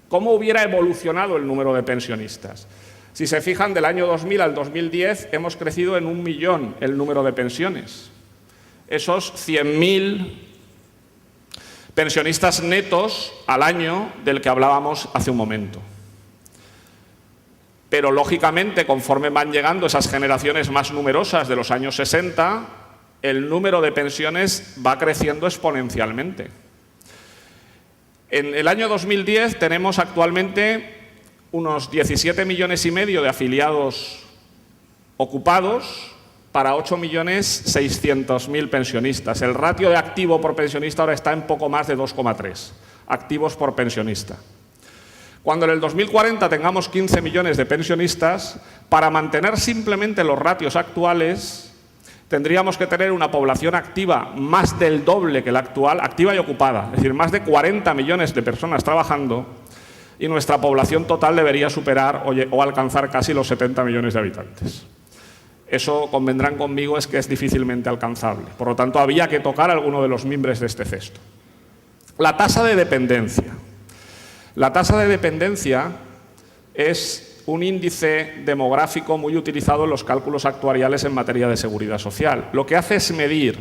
¿Cómo hubiera evolucionado el número de pensionistas? Si se fijan, del año 2000 al 2010 hemos crecido en 1 millón el número de pensiones. Esos 100.000 pensionistas netos al año del que hablábamos hace un momento. Pero, lógicamente, conforme van llegando esas generaciones más numerosas de los años 60, el número de pensiones va creciendo exponencialmente. En el año 2010 tenemos actualmente unos 17,5 millones de afiliados ocupados para 8,6 millones pensionistas. El ratio de activo por pensionista ahora está en poco más de 2,3 activos por pensionista. Cuando en el 2040 tengamos 15 millones de pensionistas, para mantener simplemente los ratios actuales, tendríamos que tener una población activa más del doble que la actual, activa y ocupada, es decir, más de 40 millones de personas trabajando, y nuestra población total debería superar o alcanzar casi los 70 millones de habitantes. Eso, convendrán conmigo, es que es difícilmente alcanzable. Por lo tanto, había que tocar alguno de los mimbres de este cesto. La tasa de dependencia. La tasa de dependencia es un índice demográfico muy utilizado en los cálculos actuariales en materia de seguridad social. Lo que hace es medir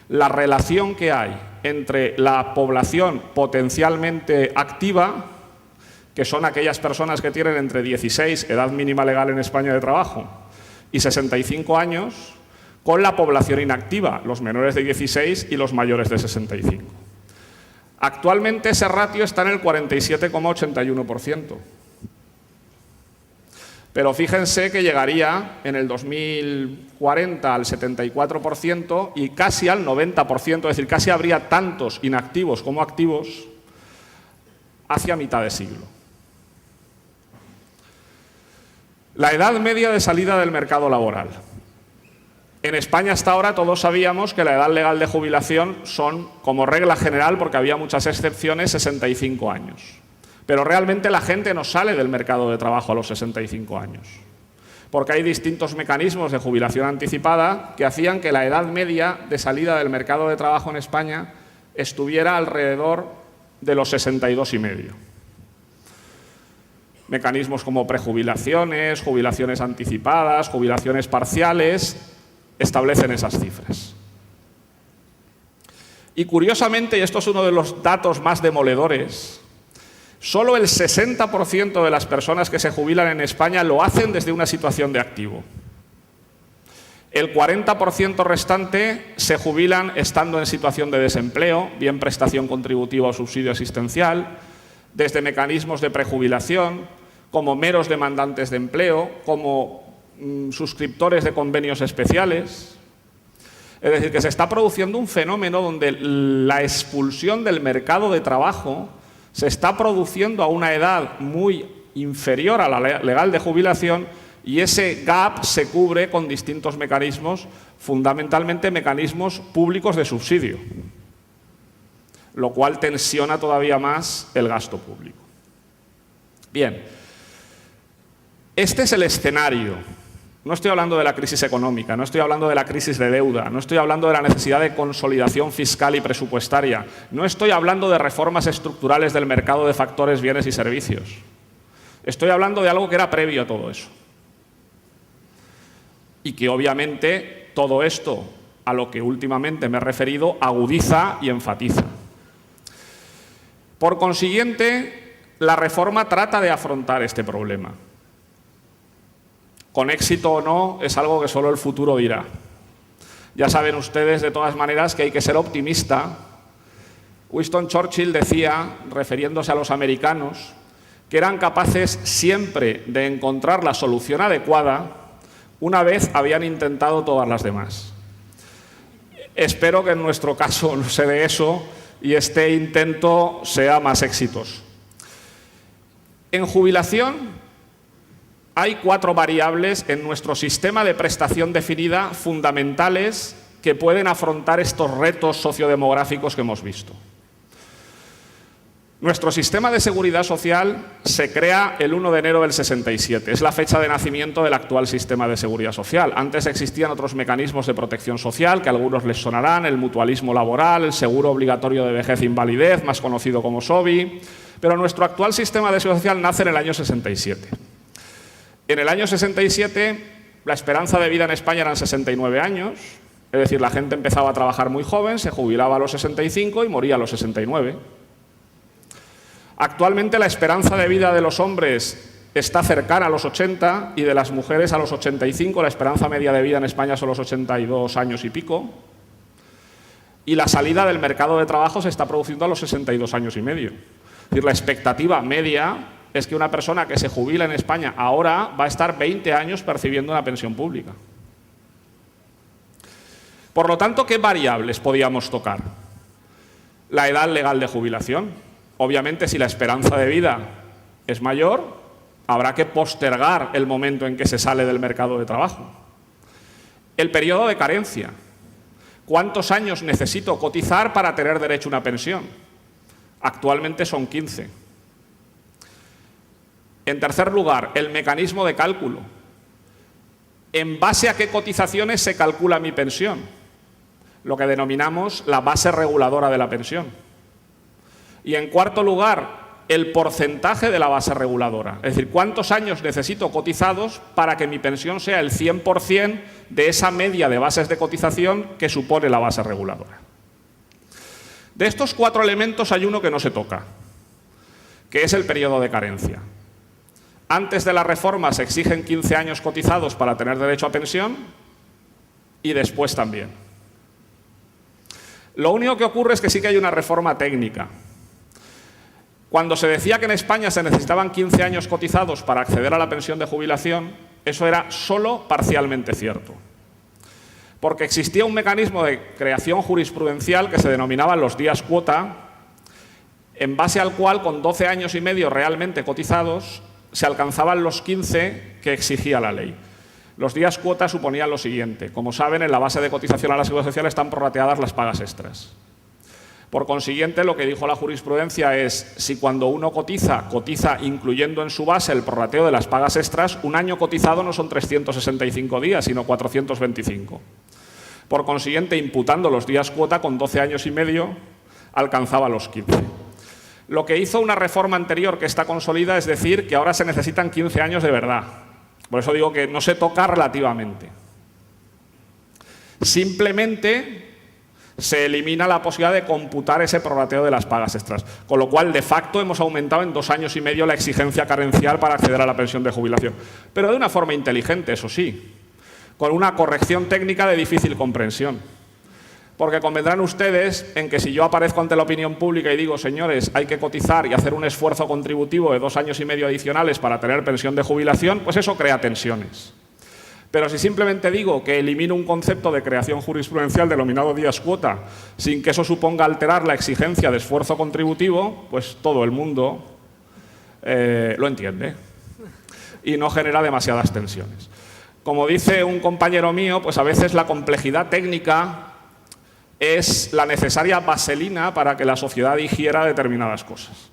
la relación que hay entre la población potencialmente activa, que son aquellas personas que tienen entre 16, edad mínima legal en España de trabajo, y 65 años, con la población inactiva, los menores de 16 y los mayores de 65. Actualmente ese ratio está en el 47,81%. Pero fíjense que llegaría en el 2040 al 74% y casi al 90%, es decir, casi habría tantos inactivos como activos hacia mitad de siglo. La edad media de salida del mercado laboral. En España hasta ahora todos sabíamos que la edad legal de jubilación son, como regla general, porque había muchas excepciones, 65 años. Pero realmente la gente no sale del mercado de trabajo a los 65 años, porque hay distintos mecanismos de jubilación anticipada que hacían que la edad media de salida del mercado de trabajo en España estuviera alrededor de los 62,5. Mecanismos como prejubilaciones, jubilaciones anticipadas, jubilaciones parciales, establecen esas cifras. Y curiosamente, y esto es uno de los datos más demoledores, solo el 60% de las personas que se jubilan en España lo hacen desde una situación de activo. El 40% restante se jubilan estando en situación de desempleo, bien prestación contributiva o subsidio asistencial, desde mecanismos de prejubilación, como meros demandantes de empleo, como suscriptores de convenios especiales. Es decir, que se está produciendo un fenómeno donde la expulsión del mercado de trabajo se está produciendo a una edad muy inferior a la legal de jubilación, y ese gap se cubre con distintos mecanismos, fundamentalmente mecanismos públicos de subsidio, lo cual tensiona todavía más el gasto público. Bien, este es el escenario. No estoy hablando de la crisis económica, no estoy hablando de la crisis de deuda, no estoy hablando de la necesidad de consolidación fiscal y presupuestaria, no estoy hablando de reformas estructurales del mercado de factores, bienes y servicios. Estoy hablando de algo que era previo a todo eso. Y que obviamente todo esto, a lo que últimamente me he referido, agudiza y enfatiza. Por consiguiente, la reforma trata de afrontar este problema. Con éxito o no, es algo que solo el futuro dirá. Ya saben ustedes, de todas maneras, que hay que ser optimista. Winston Churchill decía, refiriéndose a los americanos, que eran capaces siempre de encontrar la solución adecuada una vez habían intentado todas las demás. Espero que en nuestro caso no se dé eso y este intento sea más exitoso. En jubilación hay 4 variables en nuestro sistema de prestación definida fundamentales que pueden afrontar estos retos sociodemográficos que hemos visto. Nuestro sistema de seguridad social se crea el 1 de enero del 67. Es la fecha de nacimiento del actual sistema de seguridad social. Antes existían otros mecanismos de protección social que a algunos les sonarán, el mutualismo laboral, el seguro obligatorio de vejez e invalidez, más conocido como SOVI. Pero nuestro actual sistema de seguridad social nace en el año 67. En el año 67, la esperanza de vida en España eran 69 años, es decir, la gente empezaba a trabajar muy joven, se jubilaba a los 65 y moría a los 69. Actualmente la esperanza de vida de los hombres está cercana a los 80 y de las mujeres a los 85. La esperanza media de vida en España son los 82 años y pico. Y la salida del mercado de trabajo se está produciendo a los 62 años y medio. Es decir, la expectativa media es que una persona que se jubila en España ahora va a estar 20 años percibiendo una pensión pública. Por lo tanto, ¿qué variables podíamos tocar? La edad legal de jubilación. Obviamente, si la esperanza de vida es mayor, habrá que postergar el momento en que se sale del mercado de trabajo. El periodo de carencia. ¿Cuántos años necesito cotizar para tener derecho a una pensión? Actualmente son 15. En tercer lugar, el mecanismo de cálculo. ¿En base a qué cotizaciones se calcula mi pensión? Lo que denominamos la base reguladora de la pensión. Y en cuarto lugar, el porcentaje de la base reguladora. Es decir, ¿cuántos años necesito cotizados para que mi pensión sea el 100% de esa media de bases de cotización que supone la base reguladora? De estos 4 elementos hay uno que no se toca, que es el periodo de carencia. Antes de la reforma se exigen 15 años cotizados para tener derecho a pensión y después también. Lo único que ocurre es que sí que hay una reforma técnica. Cuando se decía que en España se necesitaban 15 años cotizados para acceder a la pensión de jubilación, eso era solo parcialmente cierto. Porque existía un mecanismo de creación jurisprudencial que se denominaba los días cuota, en base al cual con 12 años y medio realmente cotizados se alcanzaban los 15 que exigía la ley. Los días cuota suponían lo siguiente. Como saben, en la base de cotización a la Seguridad Social están prorrateadas las pagas extras. Por consiguiente, lo que dijo la jurisprudencia es, si cuando uno cotiza incluyendo en su base el prorrateo de las pagas extras, un año cotizado no son 365 días, sino 425. Por consiguiente, imputando los días cuota, con 12 años y medio, alcanzaba los 15. Lo que hizo una reforma anterior que está consolida es decir que ahora se necesitan 15 años de verdad. Por eso digo que no se toca relativamente. Simplemente se elimina la posibilidad de computar ese prorrateo de las pagas extras. Con lo cual, de facto, hemos aumentado en 2 años y medio la exigencia carencial para acceder a la pensión de jubilación. Pero de una forma inteligente, eso sí, con una corrección técnica de difícil comprensión. Porque convendrán ustedes en que si yo aparezco ante la opinión pública y digo, señores, hay que cotizar y hacer un esfuerzo contributivo de 2 años y medio adicionales para tener pensión de jubilación, pues eso crea tensiones. Pero si simplemente digo que elimino un concepto de creación jurisprudencial denominado días cuota, sin que eso suponga alterar la exigencia de esfuerzo contributivo, pues todo el mundo lo entiende y no genera demasiadas tensiones. Como dice un compañero mío, pues a veces la complejidad técnica es la necesaria vaselina para que la sociedad digiera determinadas cosas.